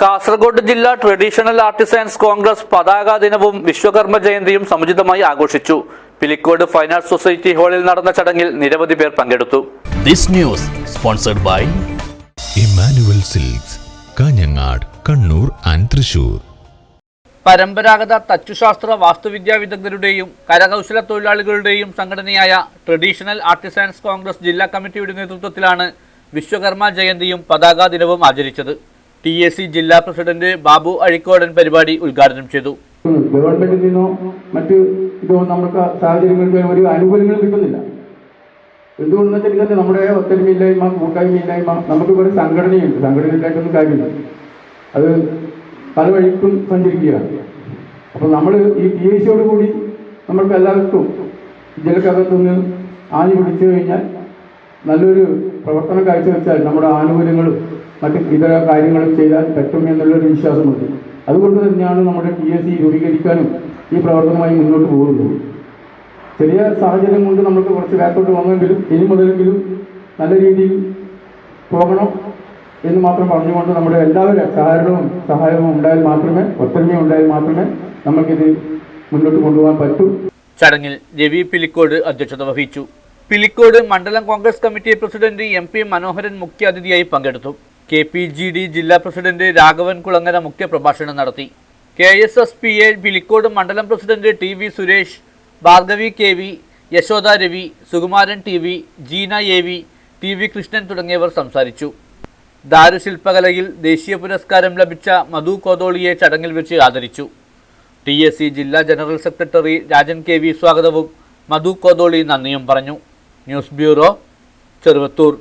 കാസർഗോഡ് ജില്ലാ traditional artisans Congress പതാക ദിനവും വിശ്വകർമ്മ ജയന്തിയും സമുചിതമായി ആഘോഷിച്ചു. പിലിക്കോട് ഫൈൻ ആർട്സ് സൊസൈറ്റി ഹാളിൽ നടന്ന ചടങ്ങിൽ നിരവധി പേർ പങ്കെടുത്തു. This news sponsored by Emmanuel silks, Kanhangad, Kannur and Thrissur. പരമ്പരാഗത തച്ചുശാസ്ത്ര വാസ്തുവിദ്യാ വിദഗ്ധരുടെയും കരകൗശല തൊഴിലാളികളുടെയും സംഘടനയായ ട്രഡീഷണൽ ആർട്ടിസൻസ് കോൺഗ്രസ് ജില്ലാ കമ്മിറ്റിയുടെ നേതൃത്വത്തിലാണ് വിശ്വകർമ്മ ജയന്തിയും പതാക ദിനവും ആചരിച്ചത്. TAC ജില്ലാ പ്രസിഡന്റ് ബാബു അഴിക്കോടൻ പരിപാടി ഉദ്ഘാടനം ചെയ്തു. ഗവൺമെന്റിൽ നിന്നോ മറ്റ് നമുക്ക് സാഹചര്യങ്ങൾക്ക് ഒരു ആനുകൂല്യങ്ങളും കിട്ടുന്നില്ല. എന്തുകൊണ്ടെന്ന് വെച്ചാൽ നമ്മുടെ ഒത്തൊരുമയില്ലായ്മ, കൂട്ടായ്മയില്ലായ്മ, നമുക്ക് ഒരു സംഘടനയുണ്ട്. സംഘടനയില്ലായിട്ടൊന്നും കാര്യമില്ല. അത് പല വഴിക്കും സഞ്ചരിക്കുകയാണ്. അപ്പോൾ നമ്മൾ ഈ TAC കൂടി നമ്മൾക്ക് എല്ലാവർക്കും ഇതിലകത്തുനിന്ന് ആഞ്ഞു പിടിച്ചു കഴിഞ്ഞാൽ നല്ലൊരു പ്രവർത്തനം കാഴ്ചവെച്ചാൽ നമ്മുടെ ആനുകൂല്യങ്ങളും മറ്റ് ഇതര കാര്യങ്ങളും ചെയ്താൽ പറ്റും എന്നുള്ളൊരു വിശ്വാസമുണ്ട്. അതുകൊണ്ട് തന്നെയാണ് നമ്മുടെ TAC രൂപീകരിക്കാനും ഈ പ്രവർത്തനമായി മുന്നോട്ട് പോകുന്നത്. ചെറിയ സാഹചര്യം കൊണ്ട് നമുക്ക് കുറച്ച് കാലത്തോട്ട് വന്നെങ്കിലും ഇനി മുതലെങ്കിലും നല്ല രീതിയിൽ പോകണം എന്ന് മാത്രം പറഞ്ഞുകൊണ്ട് നമ്മുടെ എല്ലാവരും സഹായവും ഉണ്ടായാൽ മാത്രമേ, ഒത്തൊരുമയും ഉണ്ടായാൽ മാത്രമേ നമുക്കിത് മുന്നോട്ട് കൊണ്ടുപോകാൻ പറ്റൂ. ചടങ്ങിൽ രവി പിലിക്കോട് അധ്യക്ഷത വഹിച്ചു. പിലിക്കോട് മണ്ഡലം കോൺഗ്രസ് കമ്മിറ്റി പ്രസിഡന്റ് MP മനോഹരൻ മുഖ്യാതിഥിയായി പങ്കെടുത്തു. KPGD ജില്ലാ പ്രസിഡന്റ് രാഘവൻ കുളങ്ങര മുഖ്യപ്രഭാഷണം നടത്തി. KSSPA പിലിക്കോട് മണ്ഡലം president TV Suresh, Bhargavi KV, Yashoda Ravi, Sukumaran TV, Jeena AV, TV Krishnan തുടങ്ങിയവർ സംസാരിച്ചു. ദാരുശില്പകലയിൽ ദേശീയ പുരസ്കാരം ലഭിച്ച മധു കോതോളിയെ ചടങ്ങിൽ വെച്ച് ആദരിച്ചു. TAC ജില്ലാ ജനറൽ സെക്രട്ടറി രാജൻ KV സ്വാഗതവും മധു കോതോളി നന്ദിയും പറഞ്ഞു. News bureau, Cheruvathur.